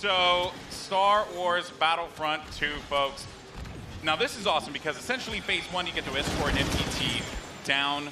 So, Star Wars Battlefront 2, folks. Now, this is awesome because essentially phase 1, you get to escort an MTT down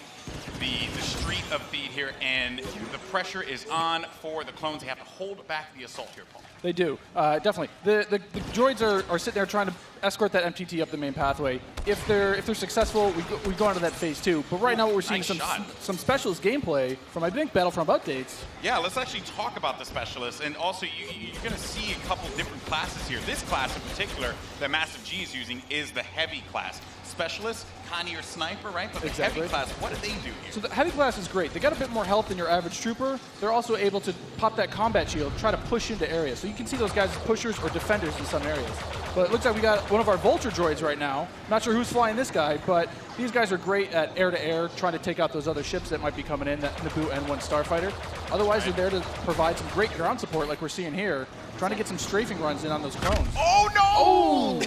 the street of Theed here, and the pressure is on for the clones. They have to hold back the assault here, Paul. They do, definitely. The droids are sitting there trying to escort that MTT up the main pathway. If they're successful, we go into that phase 2. But right now, what we're seeing is some specialist gameplay from, I think, Battlefront updates. Yeah, let's actually talk about the specialists, and also you're going to see a couple different classes here. This class in particular that Massive G is using is the heavy class. Specialist, kind of your sniper, right? But the heavy class, what do they do here? So the heavy class is great. They got a bit more health than your average trooper. They're also able to pop that combat shield, try to push into areas. So you can see those guys as pushers or defenders in some areas. But it looks like we got one of our Vulture droids right now. Not sure who's flying this guy, but these guys are great at air-to-air, trying to take out those other ships that might be coming in, that Naboo N1 Starfighter. Otherwise, they're there to provide some great ground support like we're seeing here, trying to get some strafing runs in on those clones. Oh, no! Oh!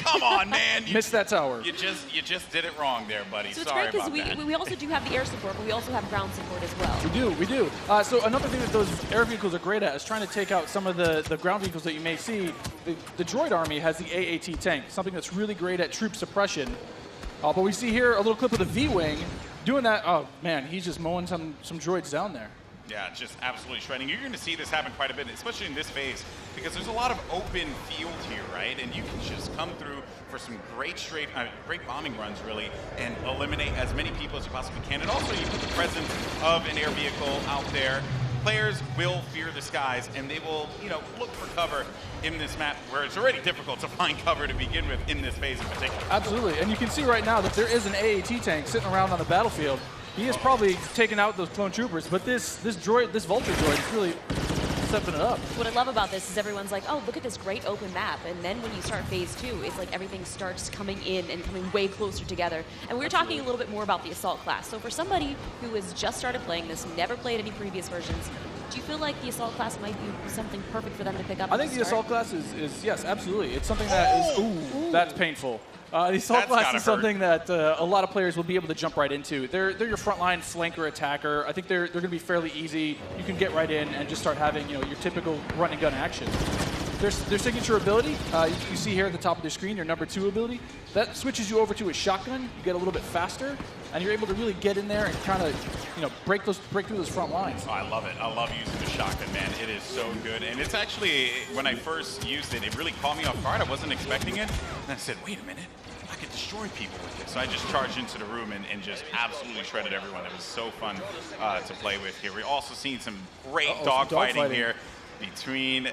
Come on, man. Missed that tower. You just did it wrong there, buddy. So Sorry it's great because we also do have the air support, but we also have ground support as well. We do. So another thing that those air vehicles are great at is trying to take out some of the ground vehicles that you may see. The droid army has the AAT tank, something that's really great at troop suppression. But we see here a little clip of the V-Wing doing that. Oh, man, he's just mowing some droids down there. Yeah, just absolutely shredding. You're going to see this happen quite a bit, especially in this phase, because there's a lot of open field here, right? And you can just come through for some great great bombing runs, really, and eliminate as many people as you possibly can. And also, you put the presence of an air vehicle out there. Players will fear the skies, and they will, look for cover in this map where it's already difficult to find cover to begin with in this phase in particular. Absolutely, and you can see right now that there is an AAT tank sitting around on the battlefield. He is probably taking out those clone troopers, but this Vulture droid is really stepping it up. What I love about this is everyone's like, oh, look at this great open map. And then when you start phase 2, it's like everything starts coming in and coming way closer together. And we were talking a little bit more about the Assault class. So for somebody who has just started playing this, never played any previous versions, do you feel like the Assault class might be something perfect for them to pick up? I think the Assault class is yes, absolutely. It's something that is, ooh, that's painful. The Assault class is something that a lot of players will be able to jump right into. They're your frontline flanker attacker. I think they're going to be fairly easy. You can get right in and just start having your typical run and gun action. Their signature ability, you see here at the top of the screen, your number 2 ability, that switches you over to a shotgun. You get a little bit faster, and you're able to really get in there and kind of break through those front lines. Oh, I love it. I love using the shotgun, man. It is so good. And it's actually, when I first used it, it really caught me off guard. I wasn't expecting it. And I said, wait a minute. I could destroy people with it. So I just charged into the room and just absolutely shredded everyone. It was so fun to play with here. We're also seeing some great dogfighting here between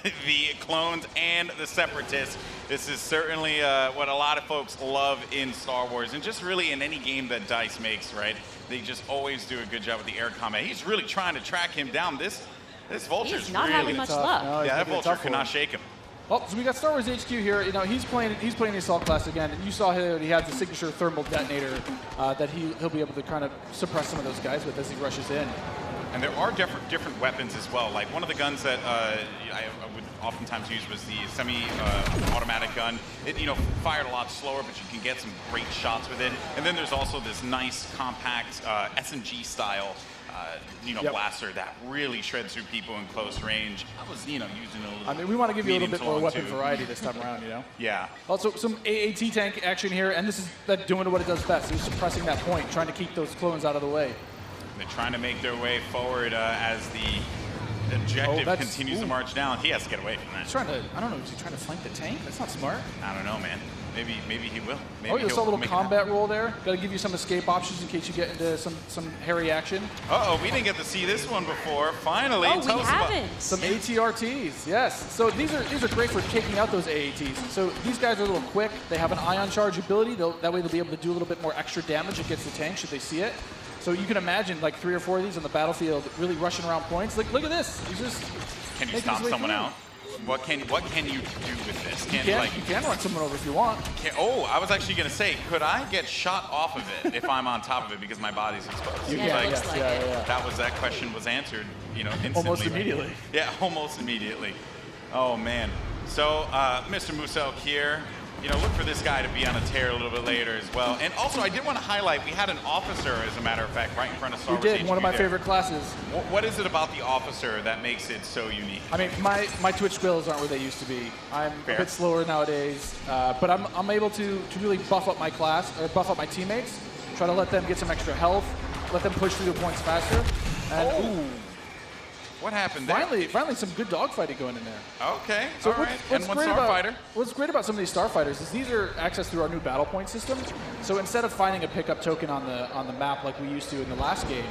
the clones and the separatists. This is certainly what a lot of folks love in Star Wars, and just really in any game that DICE makes, right? They just always do a good job with the air combat. He's really trying to track him down. This Vulture's not really having much luck. No, yeah, that Vulture cannot shake him. Oh, so we got Star Wars HQ here. He's playing the Assault class again, and you saw here he has the signature thermal detonator that he'll be able to kind of suppress some of those guys with as he rushes in. And there are different weapons as well. Like one of the guns that I would oftentimes use was the semi-automatic gun. It fired a lot slower, but you can get some great shots with it. And then there's also this nice compact SMG style blaster that really shreds through people in close range. I was using a little. I mean, we want to give you a little bit more weapon variety this time around, Yeah. Also, some AAT tank action here, and this is that doing what it does best. It's suppressing that point, trying to keep those clones out of the way. They're trying to make their way forward as the objective continues to march down. He has to get away from that. He's trying to, I don't know, is he trying to flank the tank? That's not smart. I don't know, man. Maybe he will. Maybe you saw a little combat roll there. Got to give you some escape options in case you get into some hairy action. Uh-oh, we didn't get to see this one before. Finally, we haven't. Some ATRTs, yes. So these are great for taking out those AATs. So these guys are a little quick. They have an ion charge ability. That way they'll be able to do a little bit more extra damage against the tank should they see it. So you can imagine like 3 or 4 of these on the battlefield really rushing around points. Look at this. He's just Can you stop someone out? What can you do with this? You can run someone over if you want. I was actually going to say, could I get shot off of it if I'm on top of it because my body's exposed? You can, yeah. That question was answered, instantly. Almost immediately. Yeah, almost immediately. Oh, man. So, Mr. Musel here, you know, look for this guy to be on a tear a little bit later as well. And also, I did want to highlight, we had an officer, as a matter of fact, right in front of Star Wars. We did, one of my there. favorite classes. What is it about the officer that makes it so unique? I mean, my Twitch skills aren't where they used to be. I'm Fair. a bit slower nowadays, but I'm able to really buff up my class, or buff up my teammates, try to let them get some extra health, let them push through the points faster, and ooh. What happened there? Finally some good dogfighting going in there. Okay, So all right. And one Starfighter. What's great about some of these Starfighters is these are accessed through our new battle point system. So instead of finding a pickup token on the map like we used to in the last game,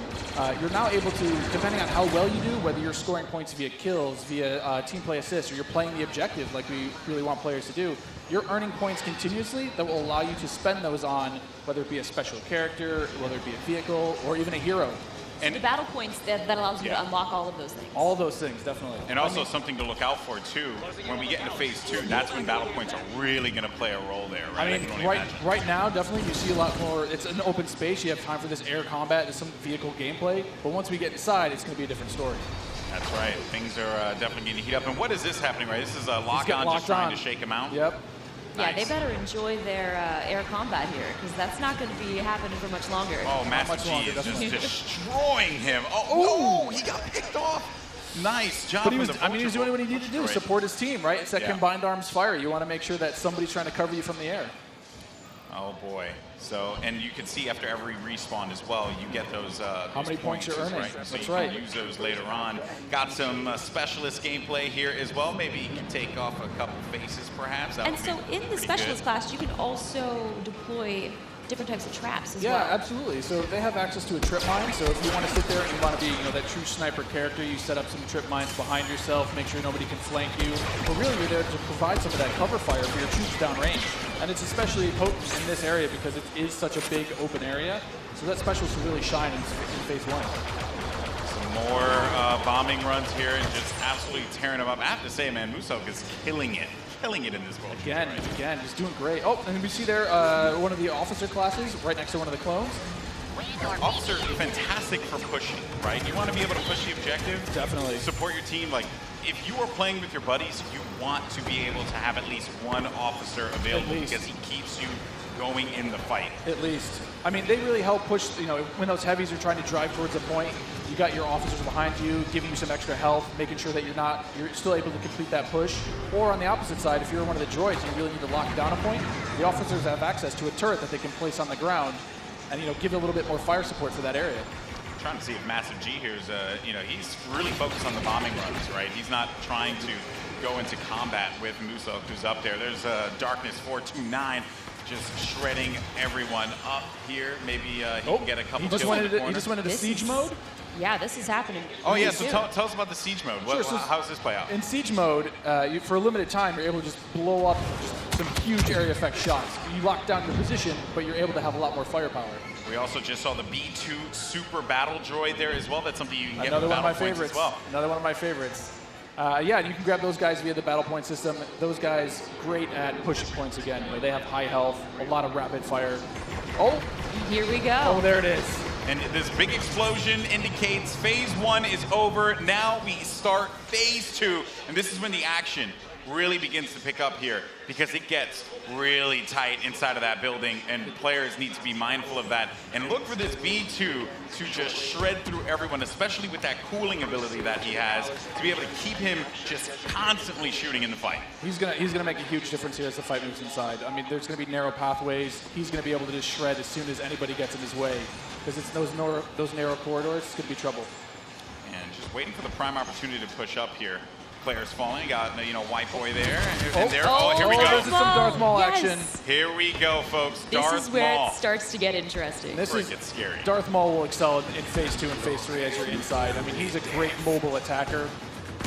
you're now able to, depending on how well you do, whether you're scoring points via kills, via team play assists, or you're playing the objective like we really want players to do, you're earning points continuously that will allow you to spend those on whether it be a special character, whether it be a vehicle, or even a hero. And the battle points that allows you to unlock all of those things. All of those things, definitely. And also something to look out for, too. When we get into phase 2, that's when battle points are really going to play a role there, right? I mean, right now, definitely, you see a lot more. It's an open space. You have time for this air combat, there's some vehicle gameplay. But once we get inside, it's going to be a different story. That's right. Things are definitely going to heat up. And what is this happening, right? This is a lock-on just trying to shake him out? Yep. Yeah, Nice. they better enjoy their air combat here, because that's not going to be happening for much longer. Oh, Master G longer, is just definitely. destroying him. Oh, no, he got picked off. Nice job. But he was doing what he needed to do, Right. support his team, right? It's that combined arms fire. You want to make sure that somebody's trying to cover you from the air. Oh, boy. So, and you can see after every respawn as well, you get those How many points you're earning. right? So That's you right. can use those later on. Got some specialist gameplay here as well. Maybe you can take off a couple faces, perhaps. That And would so be in the pretty specialist good. class, you can also deploy different types of traps as Yeah, well. absolutely. So they have access to a trip mine. So if you want to sit there and you want to be, that true sniper character, you set up some trip mines behind yourself, make sure nobody can flank you. But really, you're there to provide some of that cover fire for your troops downrange. And it's especially potent in this area because it is such a big open area. So that specialist will really shine in phase 1. Some more bombing runs here and just absolutely tearing them up. I have to say, man, Musok is killing it in this world. Again, he's doing great. Oh, and we see there one of the officer classes right next to one of the clones. Officer, fantastic for pushing, right? You want to be able to push the objective. Definitely. Support your team. Like, if you are playing with your buddies, you want to be able to have at least one officer available because he keeps you going in the fight. At least. I mean, they really help push, when those heavies are trying to drive towards a point, you got your officers behind you, giving you some extra health, making sure that you're still able to complete that push. Or on the opposite side, if you're one of the droids and you really need to lock down a point, the officers have access to a turret that they can place on the ground and, give a little bit more fire support for that area. I'm trying to see if Massive G here is, he's really focused on the bombing runs, right? He's not trying to go into combat with Musok, who's up there. There's Darkness 429. Just shredding everyone up here. Maybe he can get a couple kills in the corner. He just went into siege mode? Yeah, this is happening. Oh, yeah, so tell us about the siege mode. How does this play out? In siege mode, for a limited time, you're able to just blow up just some huge area effect shots. You lock down your position, but you're able to have a lot more firepower. We also just saw the B2 Super Battle Droid there as well. That's something you can get Another with one of my Battle Points favorites. as well. Another one of my favorites. Yeah, you can grab those guys via the battle point system. Those guys, great at pushing points again. They have high health, a lot of rapid fire. Oh, Here we go. oh, there it is. And this big explosion indicates phase 1 is over. Now we start phase 2. And this is when the action really begins to pick up here because it gets really tight inside of that building and players need to be mindful of that and look for this B2 to just shred through everyone, especially with that cooling ability that he has, to be able to keep him just constantly shooting in the fight. He's gonna make a huge difference here as the fight moves inside. I mean, there's gonna be narrow pathways. He's gonna be able to just shred as soon as anybody gets in his way because it's those narrow corridors. It's gonna be trouble. And just waiting for the prime opportunity to push up here. Players falling. Got White Boy there. And there. Oh, here we go. This is some Darth Maul action. Here we go, folks. This Darth is where Maul. it starts to get interesting. This is scary. Darth Maul will excel in phase 2 and phase 3 as you're inside. I mean, he's a great mobile attacker.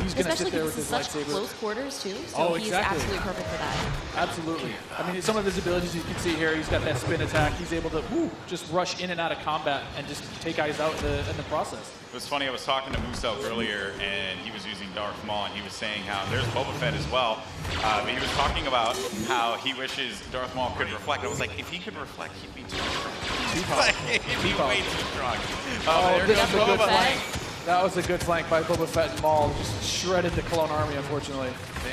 He's going to sit there with his such lightsaber. close quarters too, so he's absolutely perfect for that. Absolutely. I mean, some of his abilities you can see here, he's got that spin attack. He's able to just rush in and out of combat and just take guys out in the process. It was funny, I was talking to Musok earlier, and he was using Darth Maul, and he was saying how there's Boba Fett as well. But he was talking about how he wishes Darth Maul could reflect. I was like, if he could reflect, he'd be too strong. He'd be way too strong. This is a good Boba flank. That was a good flank by Boba Fett and Maul. Just shredded the Clone Army, unfortunately.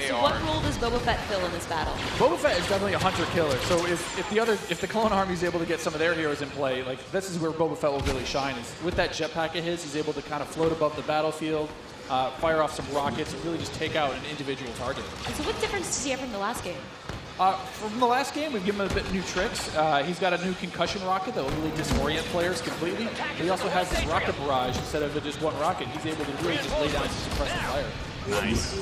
So what role does Boba Fett fill in this battle? Boba Fett is definitely a hunter-killer. So if the Clone Army is able to get some of their heroes in play, like this is where Boba Fett will really shine. Is with that jetpack of his, he's able to kind of float above the battlefield, fire off some rockets, and really just take out an individual target. And so what difference does he have from the last game? From the last game, we've given him a bit new tricks. He's got a new concussion rocket that will really disorient players completely. He also has this rocket barrage instead of just one rocket. He's able to really just lay down some suppressive fire. Nice.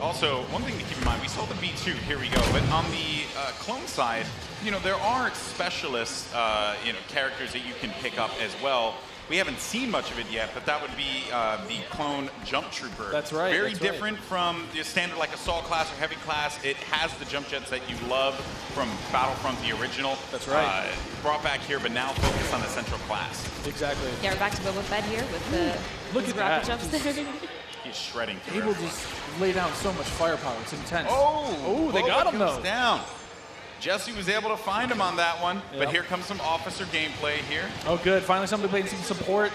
Also, one thing to keep in mind, we saw the B2, here we go, but on the clone side, you know, there are specialist, characters that you can pick up as well. We haven't seen much of it yet, but that would be the clone jump trooper. That's right. Very different from the standard like assault class or heavy class. It has the jump jets that you love from Battlefront, the original. That's right. Brought back here, but now focused on the central class. Exactly. Yeah, we're back to Boba Fett here with the Look at rocket that. jumps there. He's shredding through Able to everyone. just lay down so much firepower. It's intense. Oh, they got him goes though. Down. Jesse was able to find him on that one, but Yep. here comes some officer gameplay here. Oh, good. Finally, somebody playing some support.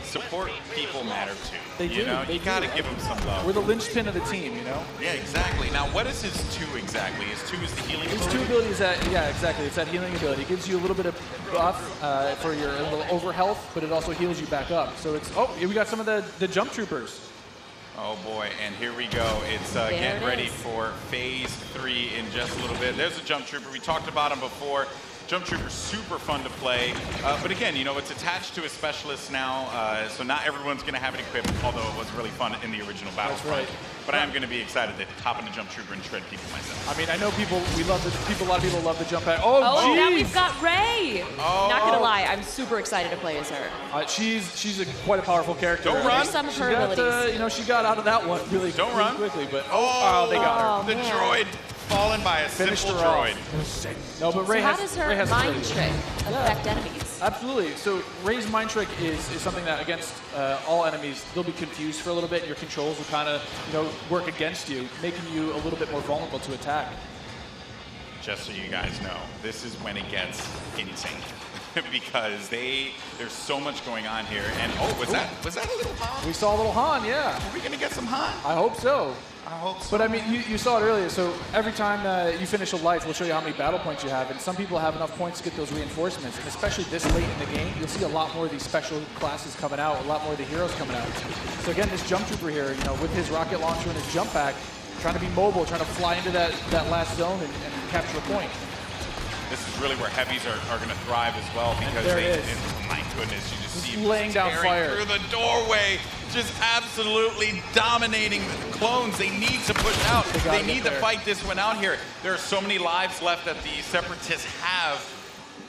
Support people matter too. They do. You gotta give them some love. We're the linchpin of the team, you know? Yeah, exactly. Now, what is his 2 exactly? His 2 is the healing His ability? 2 abilities, yeah, exactly. It's that healing ability. It gives you a little bit of buff for your little over health, but it also heals you back up. So it's, we got some of the jump troopers. Oh boy, and here we go. It's getting ready for phase 3 in just a little bit. There's a jump trooper. We talked about him before. Jump Trooper's super fun to play, but again, you know, it's attached to a specialist now, so not everyone's going to have it equipped, although it was really fun in the original Battlefront. That's right. But I am going to be excited to hop in the Jump Trooper and shred people myself. I mean, I know a lot of people love the jump pad. Oh, now geez. we've got Ray. Oh. Not gonna lie, I'm super excited to play as her. She's quite a powerful character. Don't run. There's some of her She got, abilities. she got out of that one really quickly, but they got her. The man. droid fallen by a Finished simple her droid. off. No, but Ray So how has, does Ray her has mind abilities. trick affect enemies? Absolutely. So Ray's mind trick is something that against all enemies, they'll be confused for a little bit, and your controls will kind of work against you, making you a little bit more vulnerable to attack. Just so you guys know, this is when it gets insane. Because there's so much going on here. And was that a little Han? We saw a little Han, yeah. Are we gonna get some Han? I hope so. I hope so. But I mean, you saw it earlier. So every time you finish a life, we'll show you how many battle points you have. And some people have enough points to get those reinforcements. And especially this late in the game, you'll see a lot more of these special classes coming out, a lot more of the heroes coming out. So again, this jump trooper here, with his rocket launcher and his jump pack, trying to be mobile, trying to fly into that last zone and capture a point. This is really where heavies are going to thrive as well, because there it is. my goodness, you just see laying down tearing fire through the doorway, just absolutely dominating the clones. They need to push out. They need to fight this one out here. There are so many lives left that the Separatists have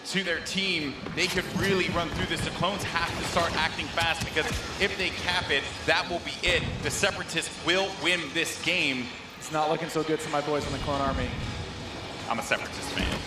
to their team. They could really run through this. The clones have to start acting fast, because if they cap it, that will be it. The Separatists will win this game. It's not looking so good for my boys in the Clone Army. I'm a Separatist fan,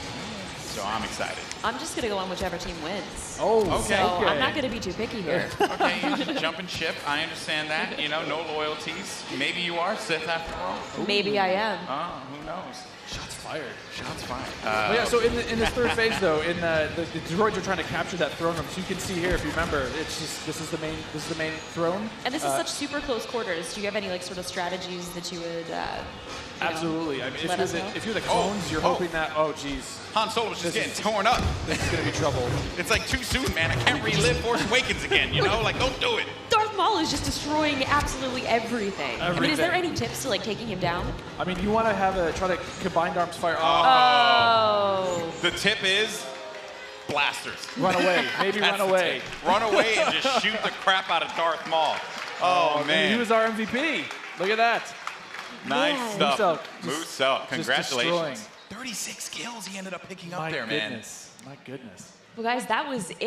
so I'm excited. I'm just gonna go on whichever team wins. Oh, okay. So I'm not gonna be too picky here. Okay, you jump and ship. I understand that. No loyalties. Maybe you are Sith after all. Maybe I am. Oh, who knows? Shots fired. Shots fired. Well, yeah, so in this third phase, though, the droids are trying to capture that throne room. So you can see here, if you remember, it's just this is the main throne. And this is such super close quarters. Do you have any sort of strategies that you would? Absolutely. I mean, if you're the clones, you're Oh. hoping that. Oh, geez, Han Solo was just getting torn up. this is gonna be trouble. It's like too soon, man. I can't relive Force Awakens again. Like, don't do it. Darth Maul is just destroying absolutely everything. I mean, is there any tips to taking him down? I mean, you want to try to combined arms fire. Oh. The tip is blasters. Run away. Maybe That's run the away. tip. Run away and just shoot the crap out of Darth Maul. Oh, man. He was our MVP. Look at that. Nice Yeah. stuff. Moose Moose destroying. Congratulations. 36 kills he ended up picking up there, man. My goodness. Well, guys, that was it.